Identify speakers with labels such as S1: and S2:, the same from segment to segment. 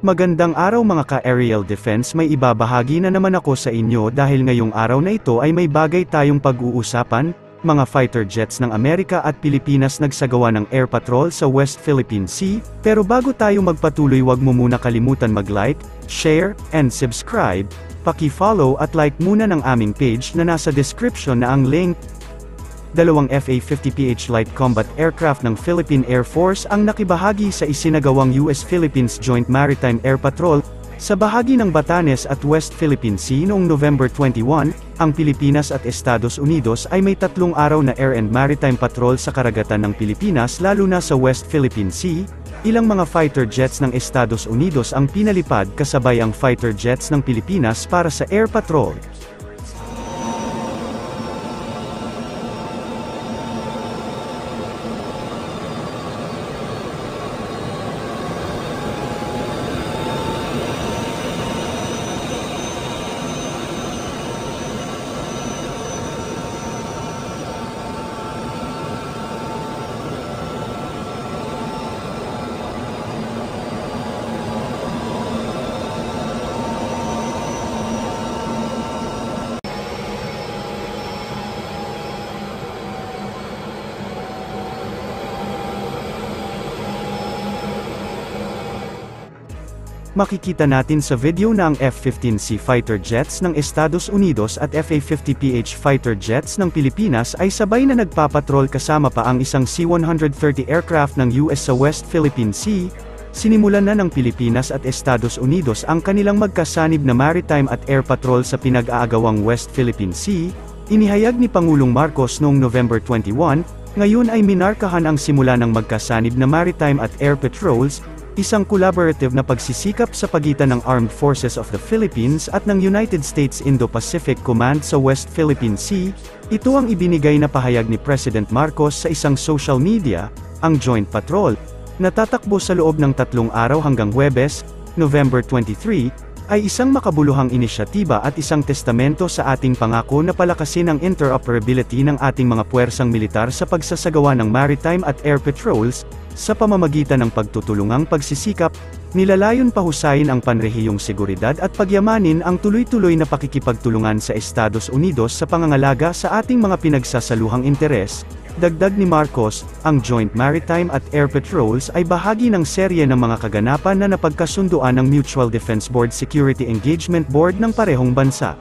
S1: Magandang araw mga ka-aerial defense, may ibabahagi na naman ako sa inyo dahil ngayong araw na ito ay may bagay tayong pag-uusapan. Mga fighter jets ng Amerika at Pilipinas nagsagawa ng air patrol sa West Philippine Sea, pero bago tayo magpatuloy wag mo muna kalimutan mag-like, share, and subscribe. Paki-follow at like muna ng aming page na nasa description na ang link. Dalawang FA-50PH light combat aircraft ng Philippine Air Force ang nakibahagi sa isinagawang US-Philippines Joint Maritime Air Patrol sa bahagi ng Batanes at West Philippine Sea noong November 21. Ang Pilipinas at Estados Unidos ay may 3 araw na air and maritime patrol sa karagatan ng Pilipinas lalo na sa West Philippine Sea. Ilang mga fighter jets ng Estados Unidos ang pinalipad kasabay ang fighter jets ng Pilipinas para sa air patrol. Makikita natin sa video na ang F-15C fighter jets ng Estados Unidos at FA-50PH fighter jets ng Pilipinas ay sabay na nagpapatrol kasama pa ang isang C-130 aircraft ng US sa West Philippine Sea. Sinimulan na ng Pilipinas at Estados Unidos ang kanilang magkasanib na maritime at air patrol sa pinag-aagawang West Philippine Sea. Inihayag ni Pangulong Marcos noong November 21, ngayon ay minarkahan ang simula ng magkasanib na maritime at air patrols, isang collaborative na pagsisikap sa pagitan ng Armed Forces of the Philippines at ng United States Indo-Pacific Command sa West Philippine Sea. Ito ang ibinigay na pahayag ni President Marcos sa isang social media. Ang Joint Patrol, na tatakbo sa loob ng 3 araw hanggang Huwebes, November 23, ay isang makabuluhang inisyatiba at isang testamento sa ating pangako na palakasin ang interoperability ng ating mga puwersang militar sa pagsasagawa ng maritime at air patrols. Sa pamamagitan ng pagtutulungang pagsisikap, nilalayon pahusayin ang panrehiyong seguridad at pagyamanin ang tuloy-tuloy na pakikipagtulungan sa Estados Unidos sa pangangalaga sa ating mga pinagsasaluhang interes. Dagdag ni Marcos, ang Joint Maritime at Air Patrols ay bahagi ng serye ng mga kaganapan na napagkasunduan ng Mutual Defense Board Security Engagement Board ng parehong bansa.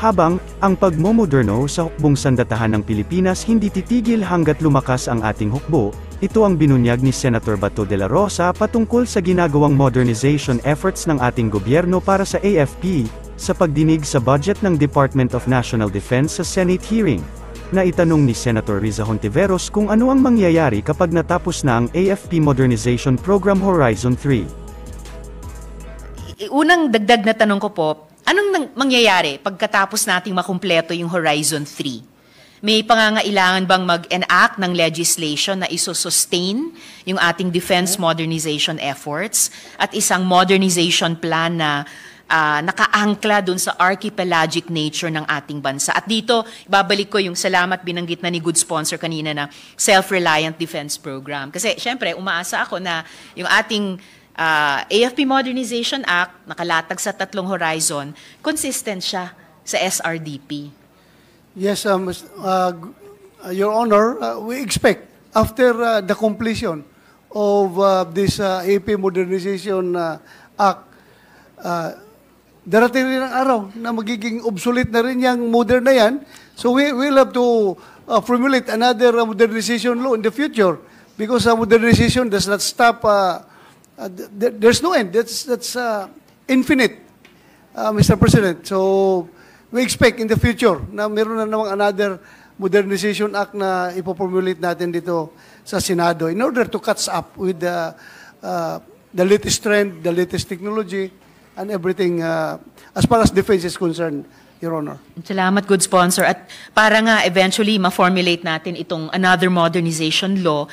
S1: Habang, ang pagmomoderno sa hukbong sandatahan ng Pilipinas hindi titigil hanggat lumakas ang ating hukbo, ito ang binunyag ni Senator Bato de la Rosa patungkol sa ginagawang modernization efforts ng ating gobyerno para sa AFP, sa pagdinig sa budget ng Department of National Defense sa Senate hearing. Naitanong ni Senator Riza Hontiveros kung ano ang mangyayari kapag natapos na ang AFP Modernization Program Horizon 3.
S2: Unang dagdag na tanong ko po, anong mangyayari pagkatapos nating makumpleto yung Horizon 3? May pangangailangan bang mag-enact ng legislation na iso-sustain yung ating defense modernization efforts at isang modernization plan na nakaangkla dun sa archipelagic nature ng ating bansa? At dito, ibabalik ko yung salamat binanggit na ni good sponsor kanina na Self-Reliant Defense Program. Kasi syempre, umaasa ako na yung ating AFP Modernization Act, nakalatag sa 3 horizon, consistent siya sa SRDP.
S3: Yes, Your Honor, we expect after the completion of this AFP Modernization Act, darating rin ang araw na magiging obsolete na rin yung modern na yan. So we will have to formulate another modernization law in the future because modernization does not stop. There's no end. That's infinite, Mr. President. So we expect in the future na meron na namang another modernization act na ipoformulate natin dito sa Senado in order to catch up with the latest trend, the latest technology, and everything as far as defense is concerned, Your Honor.
S2: Salamat, good sponsor. At para nga eventually ma-formulate natin itong another modernization law,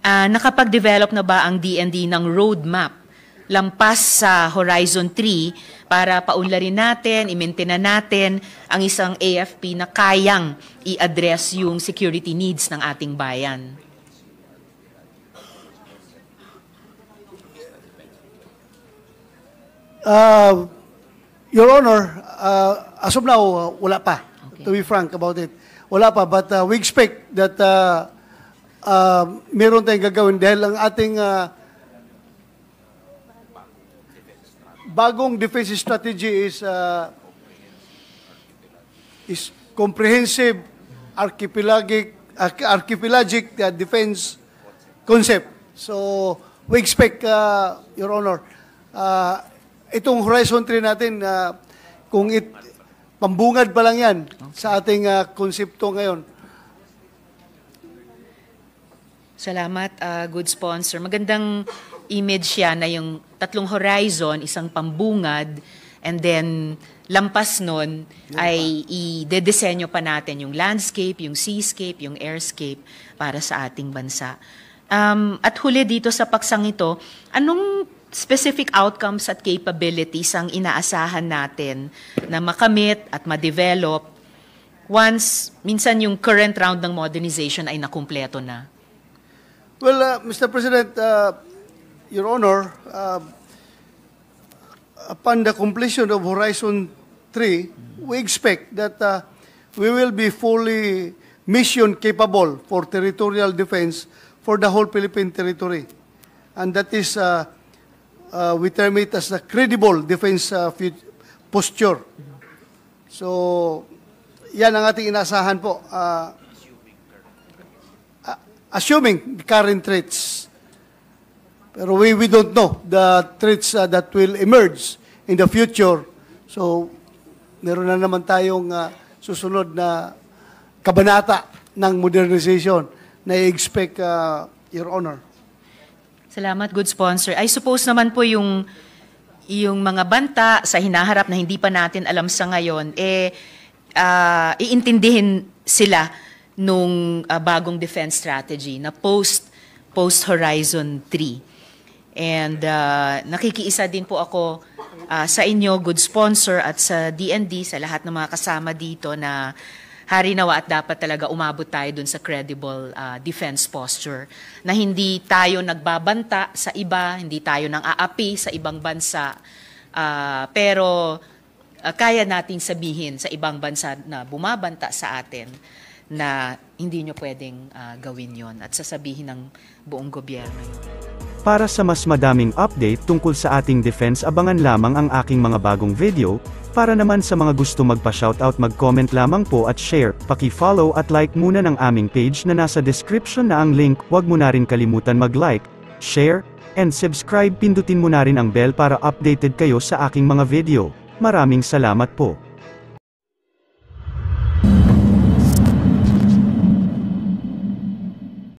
S2: nakapag-develop na ba ang DND ng roadmap lampas sa Horizon 3 para paunlarin natin, i-maintain natin ang isang AFP na kayang i-address yung security needs ng ating bayan?
S3: Your Honor, as of now, wala pa.
S2: Okay.
S3: To be frank about it. Wala pa, but we expect that meron tayong gagawin dahil ang ating bagong defense strategy is comprehensive archipelagic defense concept. So, we expect, Your Honor, itong Horizon 3 natin, kung pambungad pa lang yan sa ating konsepto ngayon.
S2: Salamat, good sponsor. Magandang image yan na yung tatlong horizon, isang pambungad, and then lampas nun ay i-desenyo pa natin yung landscape, yung seascape, yung airscape para sa ating bansa. At huli dito sa paksang ito, anong specific outcomes at capabilities ang inaasahan natin na makamit at ma-develop once minsan yung current round ng modernization ay nakumpleto na?
S3: Well, Mr. President, Your Honor, upon the completion of Horizon 3, we expect that we will be fully mission capable for territorial defense for the whole Philippine territory. And that is, we term it as a credible defense posture. So, yan ang ating inasahan po. Assuming the current threats. Pero we don't know the threats that will emerge in the future. So, meron na naman tayong susunod na kabanata ng modernization na i-expect, Your Honor.
S2: Salamat, good sponsor. I suppose naman po yung mga banta sa hinaharap na hindi pa natin alam sa ngayon, iintindihin sila nung bagong defense strategy na post-Horizon 3. And nakikiisa din po ako sa inyo, good sponsor, at sa DND, sa lahat ng mga kasama dito na hari nawa at dapat talaga umabot tayo dun sa credible defense posture. Na hindi tayo nagbabanta sa iba, hindi tayo nang aapi sa ibang bansa, pero kaya nating sabihin sa ibang bansa na bumabanta sa atin na hindi nyo pwedeng gawin yon at sasabihin ng buong gobyerno yun.
S1: Para sa mas madaming update tungkol sa ating defense, abangan lamang ang aking mga bagong video. Para naman sa mga gusto magpa-shoutout, mag-comment lamang po at share, paki-follow at like muna ng aming page na nasa description na ang link. Huwag mo na rin kalimutan mag-like, share, and subscribe. Pindutin mo na rin ang bell para updated kayo sa aking mga video. Maraming salamat po.